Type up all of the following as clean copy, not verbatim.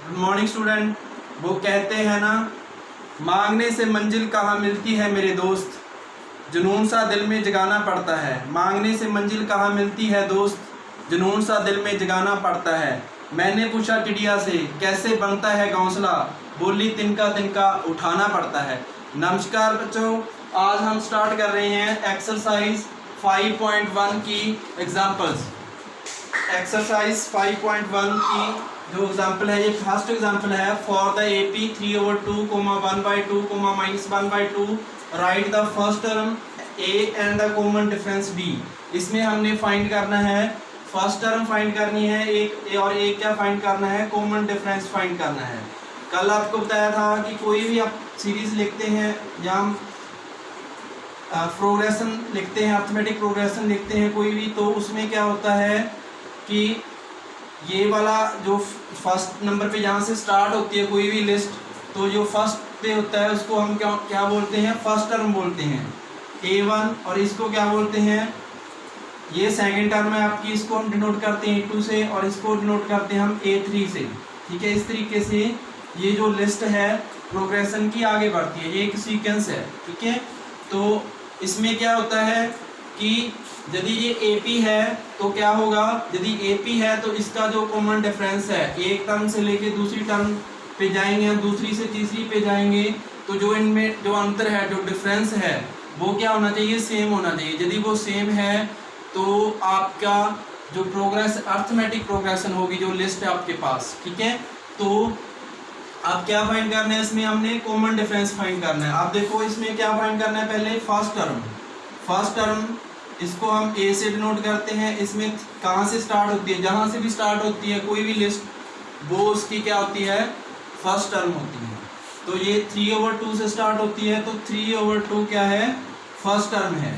Good morning student. वो कहते हैं ना, मांगने से मंजिल कहाँ मिलती है मेरे दोस्त, जुनून सा दिल में जगाना पड़ता है। मांगने से मंजिल कहाँ मिलती है दोस्त, जुनून सा दिल में जगाना पड़ता है। मैंने पूछा टिडिया से कैसे बनता है घोंसला, बोली तिनका तिनका उठाना पड़ता है। नमस्कार बच्चों, आज हम स्टार्ट कर रहे हैं एक्सरसाइज 5.1 की एग्जाम्पल्स। एक्सरसाइज 5.1 की जो एग्जाम्पल है, ये फर्स्ट एग्जाम्पल है। For the AP 3/2, 1/2, -1/2 right the first term A and the common difference B। इसमें हमने फाइंड करना है, फर्स्ट टर्म फाइंड करनी है एक, और एक क्या फाइंड करना है, कॉमन डिफरेंस फाइंड करना है। कल आपको बताया था कि कोई भी आप सीरीज लिखते हैं या हम प्रोग्रेशन लिखते हैं, अर्थमेटिक प्रोग्रेशन लिखते हैं कोई भी, तो उसमें क्या होता है कि ये वाला जो फर्स्ट नंबर पे जहाँ से स्टार्ट होती है कोई भी लिस्ट, तो जो फर्स्ट पे होता है उसको हम क्या बोलते हैं, फर्स्ट टर्म बोलते हैं A1, और इसको क्या बोलते हैं, ये सेकंड टर्म है आपकी, इसको हम डिनोट करते हैं A2 से, और इसको डिनोट करते हैं हम A3 से। ठीक है, इस तरीके से ये जो लिस्ट है प्रोग्रेशन की आगे बढ़ती है, ये एक सीक्वेंस है। ठीक है, तो इसमें क्या होता है कि यदि ये AP है तो क्या होगा, यदि AP है तो इसका जो कॉमन डिफरेंस है, एक टर्म से लेके दूसरी टर्म पे जाएंगे, दूसरी से तीसरी पे जाएंगे, तो जो इनमें जो अंतर है, जो डिफरेंस है, वो क्या होना चाहिए, सेम होना चाहिए। यदि वो सेम है तो आपका जो प्रोग्रेस अर्थमेटिक प्रोग्रेशन होगी, जो लिस्ट है आपके पास। ठीक है, तो आप क्या फाइंड करना है, इसमें हमने कॉमन डिफरेंस फाइंड करना है। आप देखो इसमें क्या फाइंड करना है, पहले फर्स्ट टर्म इसको हम A से डिनोट करते हैं। इसमें कहाँ से स्टार्ट होती है, जहाँ से भी स्टार्ट होती है कोई भी लिस्ट, वो उसकी क्या होती है, फर्स्ट टर्म होती है। तो ये 3/2 से स्टार्ट होती है, तो 3/2 क्या है, फर्स्ट टर्म है।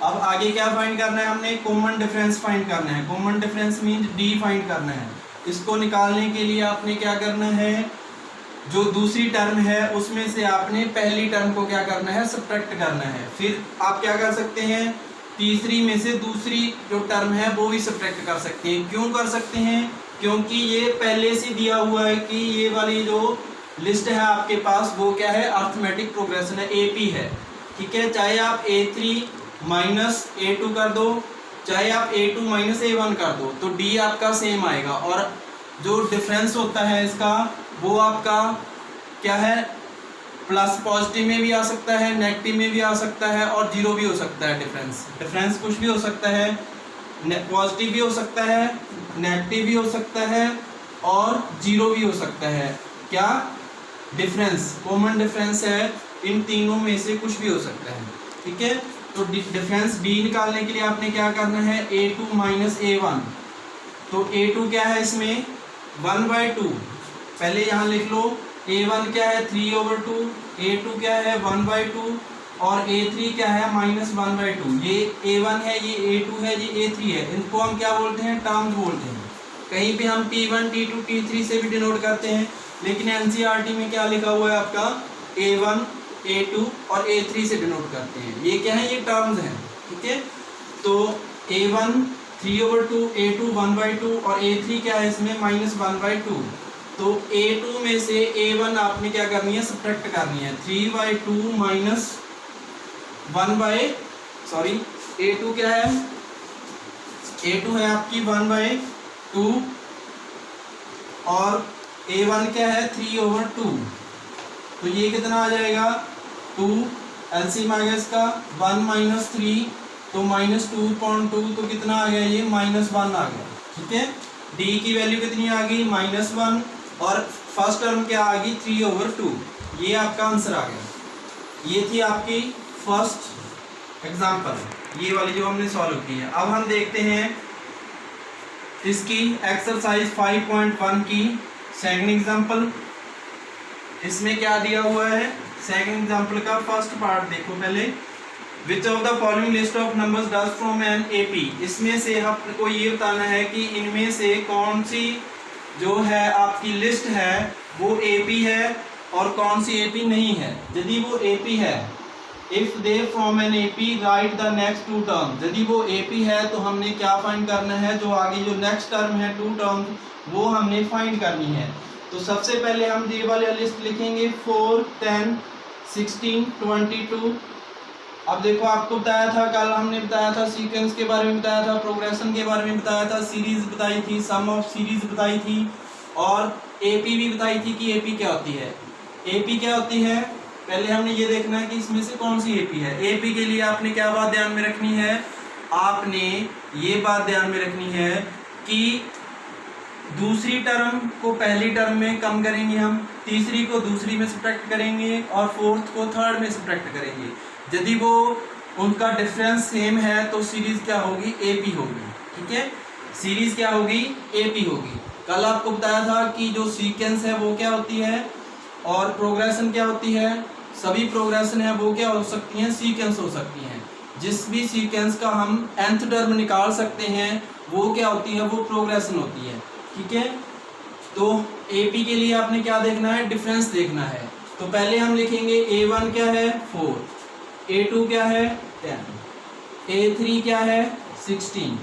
अब आगे क्या फाइंड करना है, हमने कॉमन डिफरेंस फाइंड करना है। Common difference means D find करना है। इसको निकालने के लिए आपने क्या करना है, जो दूसरी टर्म है उसमें से आपने पहली टर्म को क्या करना है, सब्ट्रैक्ट करना है। फिर आप क्या कर सकते हैं, तीसरी में से दूसरी जो टर्म है वो भी सब्ट्रैक्ट कर सकते हैं। क्यों कर सकते हैं, क्योंकि ये पहले से दिया हुआ है कि ये वाली जो लिस्ट है आपके पास वो क्या है, अर्थमेटिक प्रोग्रेशन है, AP है। ठीक है, चाहे आप A3 माइनस A2 कर दो, चाहे आप A2 माइनस A1 कर दो, तो D आपका सेम आएगा। और जो डिफरेंस होता है इसका, वो आपका क्या है, प्लस पॉजिटिव में भी आ सकता है, नेगेटिव में भी आ सकता है, और जीरो भी हो सकता है। डिफरेंस कुछ भी हो सकता है, पॉजिटिव भी हो सकता है, नेगेटिव भी हो सकता है, और जीरो भी हो सकता है। क्या डिफरेंस, कॉमन डिफरेंस है, इन तीनों में से कुछ भी हो सकता है। ठीक है, तो डिफरेंस D निकालने के लिए आपने क्या करना है, A2 माइनस A1। तो A2 क्या है इसमें, 1/2, पहले यहाँ लिख लो। A1 क्या है, 3/2, A2 क्या है, 1/2, और A3 क्या है, -1/2। ये A1 है, ये A2 है, ये A3 है। इनको हम क्या बोलते हैं, टर्म्स बोलते हैं। कहीं पे हम T1 T2 T3 से भी डिनोट करते हैं, लेकिन NCERT में क्या लिखा हुआ है आपका, A1 A2 और A3 से डिनोट करते हैं। ये क्या है, ये टर्म्स हैं। ठीक है, तो A1 3/2, A2 1/2, और A3 क्या है इसमें, -1/2। तो A2 में से A1 आपने क्या करनी है, सब्ट्रैक्ट करनी है। 3/2 माइनस A2 क्या है, A2 है आपकी 1/2, और A1 क्या है, 3/2। तो ये कितना आ जाएगा, 2, LCM आ गया इसका, 1 माइनस 3, तो -2.2, तो कितना आ गया, ये -1 आ गया। ठीक है, D की वैल्यू कितनी आ गई, -1, और फर्स्ट टर्म क्या आ गई, 3/2। ये आपका आंसर आ गया। ये थी आपकी फर्स्ट एग्जांपल, ये वाली जो हमने सॉल्व की है। अब हम देखते हैं इसकी एक्सरसाइज 5.1 की सेकंड एग्जांपल। इसमें क्या दिया हुआ है, सेकंड एग्जांपल का फर्स्ट पार्ट देखो पहले। Which of the following list of numbers does form an AP। इसमें से आपको ये बताना है कि इनमें से कौन सी जो है आपकी लिस्ट है वो AP है और कौन सी AP नहीं है। यदि वो AP है, if they form an AP write the next 2 term. यदि वो AP है तो हमने क्या फाइंड करना है, जो आगे जो नेक्स्ट टर्म है 2 टर्म, वो हमने फाइंड करनी है। तो सबसे पहले हम ये वाली लिस्ट लिखेंगे 4, 10, 16, 22। अब देखो आपको बताया था, कल हमने बताया था सीक्वेंस के बारे में बताया था, प्रोग्रेशन के बारे में बताया था, सीरीज बताई थी, सम ऑफ सीरीज बताई थी और एपी भी बताई थी कि एपी क्या होती है। एपी क्या होती है पहले हमने ये देखना है कि इसमें से कौन सी एपी है। एपी के लिए आपने क्या बात ध्यान में रखनी है, आपने ये बात ध्यान में रखनी है कि दूसरी टर्म को पहली टर्म में कम करेंगे हम, तीसरी को दूसरी में सब्ट्रैक्ट करेंगे और फोर्थ को थर्ड में सब्ट्रैक्ट करेंगे। यदि वो उनका डिफरेंस सेम है तो सीरीज क्या होगी, एपी होगी। ठीक है, सीरीज क्या होगी, एपी होगी। कल आपको बताया था कि जो सीक्वेंस है वो क्या होती है और प्रोग्रेशन क्या होती है। सभी प्रोग्रेशन है वो क्या हो सकती हैं, सीक्वेंस हो सकती हैं। जिस भी सीक्वेंस का हम nth टर्म निकाल सकते हैं वो क्या होती है, वो प्रोग्रेशन होती है। ठीक है, तो एपी के लिए आपने क्या देखना है, डिफरेंस देखना है। तो पहले हम लिखेंगे A1 क्या है 4, A2 क्या है 10, A3 क्या है 16,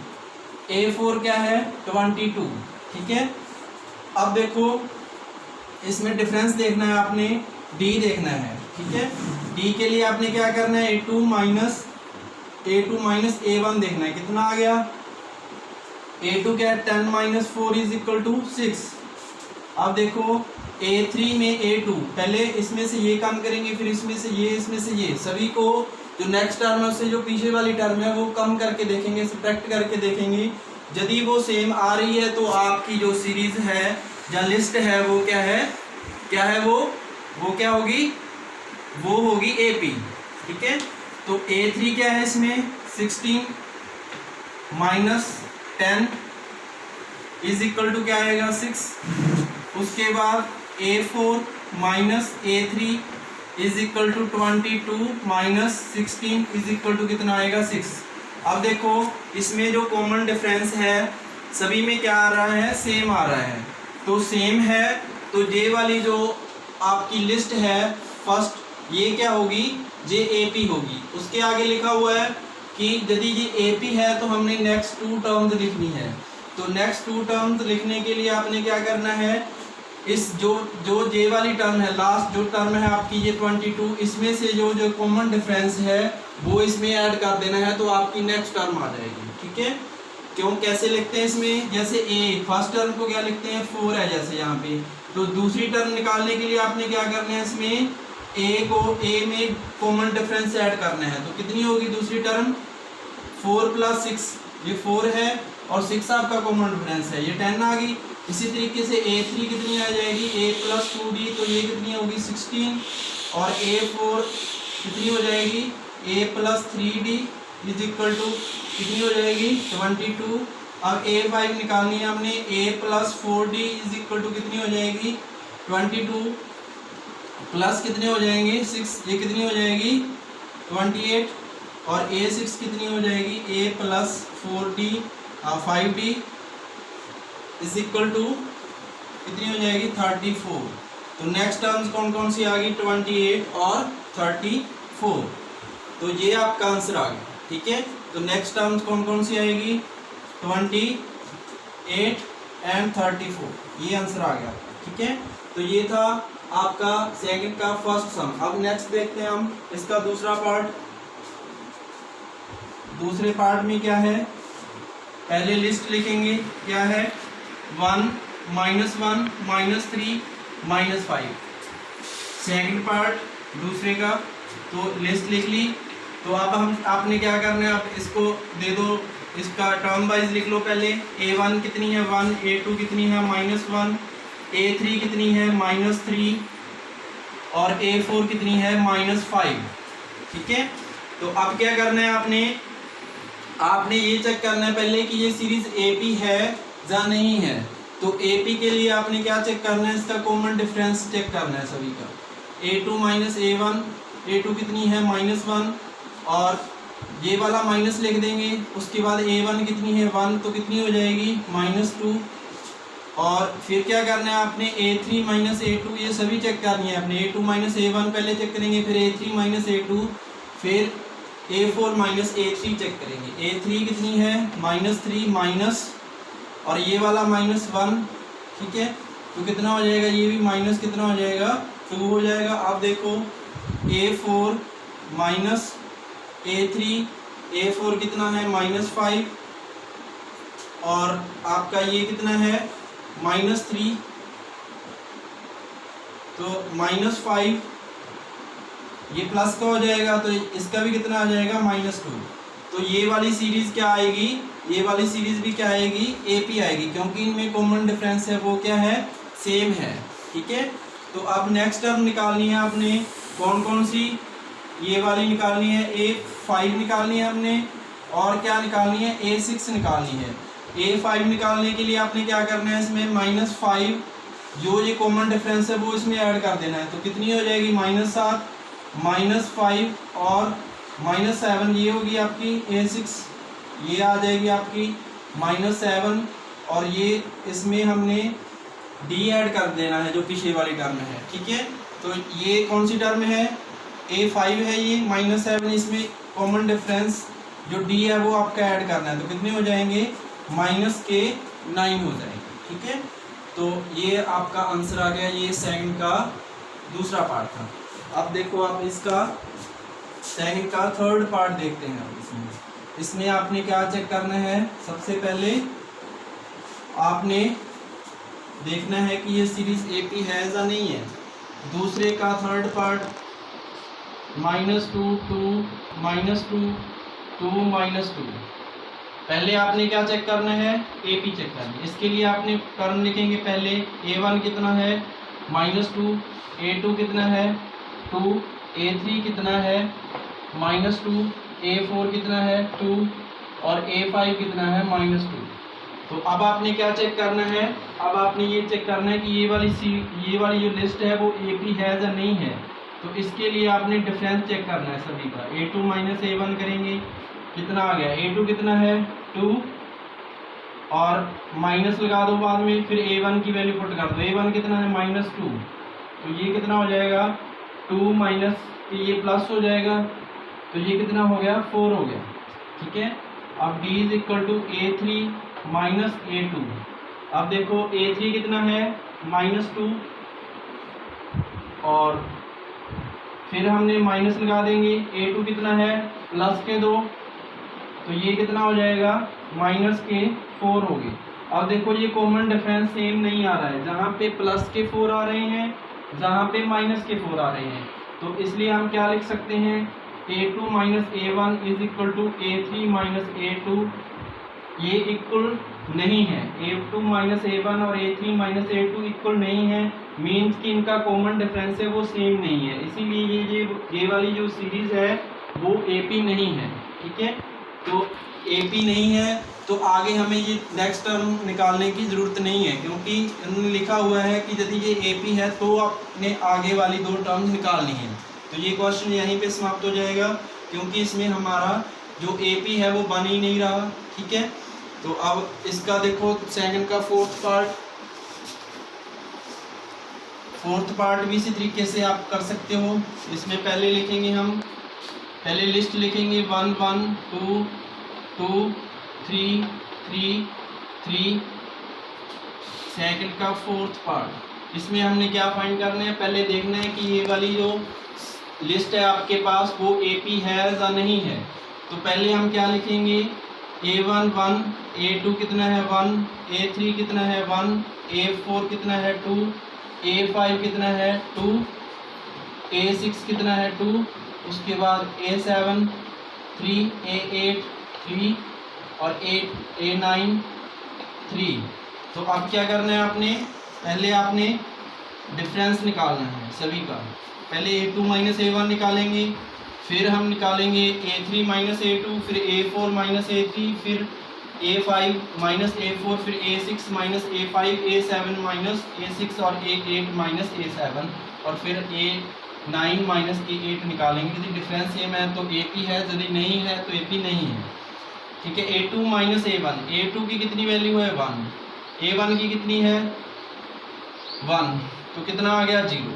A4 क्या है 22। ठीक है, अब देखो इसमें डिफरेंस देखना है आपने, D देखना है। ठीक है, D के लिए आपने क्या करना है, A2 माइनस A1 देखना है, कितना आ गया, A2 क्या है 10 माइनस 4 इज इक्वल टू 6। अब देखो A3 में A2, पहले इसमें से ये कम करेंगे, फिर इसमें से ये, सभी को जो नेक्स्ट टर्म है उससे जो पीछे वाली टर्म है वो कम करके देखेंगे, सब्ट्रैक्ट करके देखेंगे। यदि वो सेम आ रही है तो आपकी जो सीरीज है या लिस्ट है वो क्या है वो क्या होगी, वो होगी एपी। ठीक है, तो A3 क्या है इसमें 16 माइनस 10 इज इक्वल टू क्या आएगा 6। उसके बाद A4 minus A3 is equal to 22 minus 16 is equal to कितना आएगा 6। अब देखो इसमें जो कॉमन डिफरेंस है सभी में क्या आ रहा है, सेम आ रहा है। तो सेम है तो ये वाली जो आपकी लिस्ट है फर्स्ट, ये क्या होगी, ये एपी होगी। उसके आगे लिखा हुआ है कि यदि ये एपी है तो हमने नेक्स्ट 2 टर्म्स लिखनी है। तो नेक्स्ट 2 टर्म्स लिखने के लिए आपने क्या करना है, इस जो जे वाली टर्म है, लास्ट जो टर्म है आपकी ये 22, इसमें से जो कॉमन डिफरेंस है वो इसमें ऐड कर देना है तो आपकी नेक्स्ट टर्म आ जाएगी। ठीक है, क्यों कैसे लिखते हैं इसमें, जैसे ए फर्स्ट टर्म को क्या लिखते हैं 4 है जैसे यहाँ पे, तो दूसरी टर्म निकालने के लिए आपने क्या करना है, इसमें ए में कॉमन डिफरेंस ऐड करना है। तो कितनी होगी दूसरी टर्म, 4 प्लस 6, ये 4 है और 6 आपका कॉमन डिफरेंस है, ये 10 आ गई। इसी तरीके से A3 कितनी आ जाएगी, A प्लस 2D, तो ये कितनी होगी 16 और A4 कितनी हो जाएगी, A plus 3D is equal to कितनी हो जाएगी 22। अब A5 निकालनी है हमने, A plus 4D is equal to कितनी हो जाएगी 22 प्लस कितने हो जाएंगे 6, ये कितनी हो जाएगी 28 और A6 कितनी हो जाएगी, A plus 4D 5D is equal to कितनी हो जाएगी 34। तो नेक्स्ट टर्म्स कौन कौन सी आ गई, 28 और 34। तो ये आपका आंसर आ गया। ठीक है, तो नेक्स्ट टर्म्स कौन कौन सी आएगी, 28 एंड 34, ये आंसर आ गया। ठीक है, तो ये था आपका सेकंड का फर्स्ट सम। अब नेक्स्ट देखते हैं हम इसका दूसरा पार्ट। दूसरे पार्ट में क्या है, पहले लिस्ट लिखेंगे, क्या है 1 -1 -3 -5। सेकंड पार्ट दूसरे का, तो लिस्ट लिख ली। तो अब आपने क्या करना है, आप इसको दे दो, इसका टर्म वाइज लिख लो। पहले A1 कितनी है 1, A2 कितनी है -1, A3 कितनी है -3 और A4 कितनी है -5। ठीक है, तो अब क्या करना है, आपने ये चेक करना है पहले कि ये सीरीज AP है या नहीं है। तो AP के लिए आपने क्या चेक करना है, इसका कॉमन डिफरेंस चेक करना है सभी का। A2 माइनस A1, A2 कितनी है -1 और ये वाला माइनस लिख देंगे। उसके बाद A1 कितनी है 1, तो कितनी हो जाएगी -2 और फिर क्या करना है आपने A3 माइनस A2, ये सभी चेक करनी है आपने। A2 माइनस A1 पहले चेक करेंगे, फिर A3 माइनस A2, फिर A4 माइनस A3 चेक करेंगे। A3 कितनी है -3 माइनस और ये वाला -1। ठीक है, तो कितना हो जाएगा, ये भी माइनस कितना हो जाएगा, 2 हो जाएगा। आप देखो A4 माइनस A3, A4 कितना है -5 और आपका ये कितना है -3, तो -5 ये प्लस का हो जाएगा, तो इसका भी कितना आ जाएगा -2। तो ये वाली सीरीज क्या आएगी, ये वाली सीरीज भी क्या आएगी, AP आएगी, क्योंकि इनमें कॉमन डिफरेंस है वो क्या है, सेम है। ठीक है, तो अब नेक्स्ट टर्म निकालनी है आपने, कौन कौन सी, ये वाली निकालनी है, A5 निकालनी है आपने, और क्या निकालनी है, A6 निकालनी है। A5 निकालने के लिए आपने क्या करना है, इसमें -5 जो ये कॉमन डिफरेंस है वो इसमें ऐड कर देना है, तो कितनी हो जाएगी, -7 -5 और -7, ये होगी आपकी A6, ये आ जाएगी आपकी -7 और ये इसमें हमने D ऐड कर देना है जो पीछे वाली टर्म है। ठीक है, तो ये कौन सी टर्म है, A5 है, ये -7, इसमें कॉमन डिफरेंस जो D है वो आपका ऐड करना है, तो कितने हो जाएंगे, -9 हो जाएंगे। ठीक है, तो ये आपका आंसर आ गया, ये सेकंड का दूसरा पार्ट था। अब देखो आप इसका सेकंड का थर्ड पार्ट देखते हैं। अब इसमें आपने क्या चेक करना है, सबसे पहले आपने देखना है कि ये सीरीज AP है या नहीं है। दूसरे का थर्ड पार्ट -2 2 -2 2 -2, पहले आपने क्या चेक करना है, AP चेक करना है। इसके लिए आपने टर्म लिखेंगे, पहले A1 कितना है -2, A2 कितना है 2, A3 कितना है -2, A4 कितना है 2 और A5 कितना है -2। तो अब आपने क्या चेक करना है, अब आपने ये चेक करना है कि ये वाली जो लिस्ट है वो AP है या नहीं है। तो इसके लिए आपने डिफरेंस चेक करना है सभी का, A2 -A1 करेंगे, कितना आ गया, A2 कितना है 2 और माइनस लगा दो बाद में, फिर A1 की वैल्यू पुट कर दो, A1 कितना है -2, तो ये कितना हो जाएगा 2 माइनस, ये प्लस हो जाएगा, तो ये कितना हो गया 4 हो गया। ठीक है, अब D = A3 -A2, अब देखो A3 कितना है -2 और फिर हमने माइनस लगा देंगे, A2 कितना है प्लस के 2, तो ये कितना हो जाएगा -4 हो गए। अब देखो ये कॉमन डिफरेंस सेम नहीं आ रहा है, जहाँ पे +4 आ रहे हैं, जहाँ पे -4 आ रहे हैं, तो इसलिए हम क्या लिख सकते हैं, A2 -A1 = A3 -A2, ये इक्वल नहीं है, A2 -A1 और A3 -A2 इक्वल नहीं है, मीन्स कि इनका कॉमन डिफरेंस है वो सेम नहीं है, इसीलिए ये वाली जो सीरीज है वो AP नहीं है। ठीक है, तो AP नहीं है, तो आगे हमें ये नेक्स्ट टर्म निकालने की ज़रूरत नहीं है, क्योंकि इन्होंने लिखा हुआ है कि यदि ये AP है तो आपने आगे वाली 2 टर्म्स निकालनी है। तो ये क्वेश्चन यहीं पे समाप्त हो जाएगा, क्योंकि इसमें हमारा जो AP है वो बन ही नहीं रहा। ठीक है, तो अब इसका देखो सेकंड का फोर्थ पार्ट भी इसी तरीके से आप कर सकते हो। इसमें पहले लिखेंगे हम, पहले लिस्ट लिखेंगे 1 1 2 2 3 3 3, सेकंड का फोर्थ पार्ट। इसमें हमने क्या फाइंड करना है, पहले देखना है कि ये वाली जो लिस्ट है आपके पास वो AP है या नहीं है। तो पहले हम क्या लिखेंगे, A1 1, A2 कितना है 1, A3 कितना है 1, A4 कितना है 2, A5 कितना है 2, A6 कितना है 2, उसके बाद A7 3, A8 3 और A9 3। तो अब क्या करना है आपने, पहले आपने डिफरेंस निकालना है सभी का। पहले A2 -A1 निकालेंगे, फिर हम निकालेंगे A3 -A2, फिर A4 -A3, फिर A5 -A4, फिर A6 -A5, A7 -A6 और A8 -A7 और फिर A9 -A8 निकालेंगे। यदि डिफरेंस सेम है तो AP है, यदि नहीं है तो AP नहीं है। ठीक है, A2 -A1, A2 की कितनी वैल्यू है 1, A1 की कितनी है 1, तो कितना आ गया 0।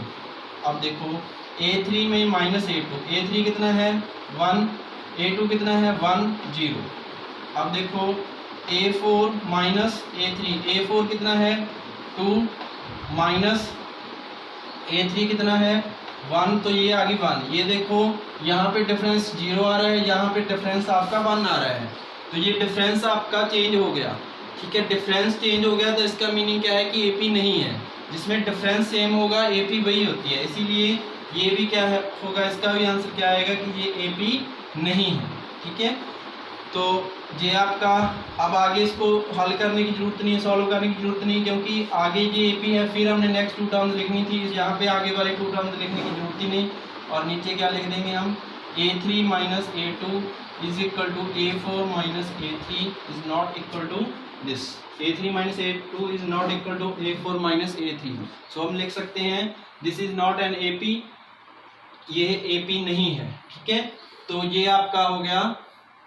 अब देखो A3 में -A2, A3 कितना है 1, A2 कितना है 1 0। अब देखो A4 -A3, A4 कितना है 2, माइनस A3 कितना है 1, तो ये आ गई 1। ये देखो यहाँ पे डिफरेंस 0 आ रहा है, यहाँ पे डिफरेंस आपका 1 आ रहा है, तो ये डिफरेंस आपका चेंज हो गया। ठीक है, डिफरेंस चेंज हो गया तो इसका मीनिंग क्या है कि AP नहीं है। जिसमें डिफरेंस सेम होगा AP वही होती है, इसीलिए ये भी क्या है होगा, इसका भी आंसर क्या आएगा कि ये AP नहीं है। ठीक है, तो ये आपका, अब आगे इसको हल करने की जरूरत नहीं है, सॉल्व करने की जरूरत नहीं, क्योंकि आगे ये AP है, फिर हमने नेक्स्ट 2 टर्म्स लिखनी थी, यहाँ पे आगे वाले 2 टर्म्स लिखने की जरूरत ही नहीं। और नीचे क्या लिख देंगे हम, A3 minus A2 is equal to A4 minus A3 is not equal to this. A3 minus A2 is not equal to A4 minus A3। So हम लिख सकते हैं this is not an AP, ये AP नहीं है। ठीक है, तो ये आपका हो गया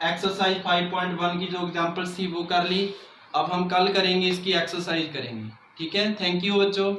एक्सरसाइज 5.1 की जो एग्जांपल्स थी वो कर ली। अब हम कल करेंगे इसकी एक्सरसाइज करेंगे। ठीक है, थैंक यू बच्चों।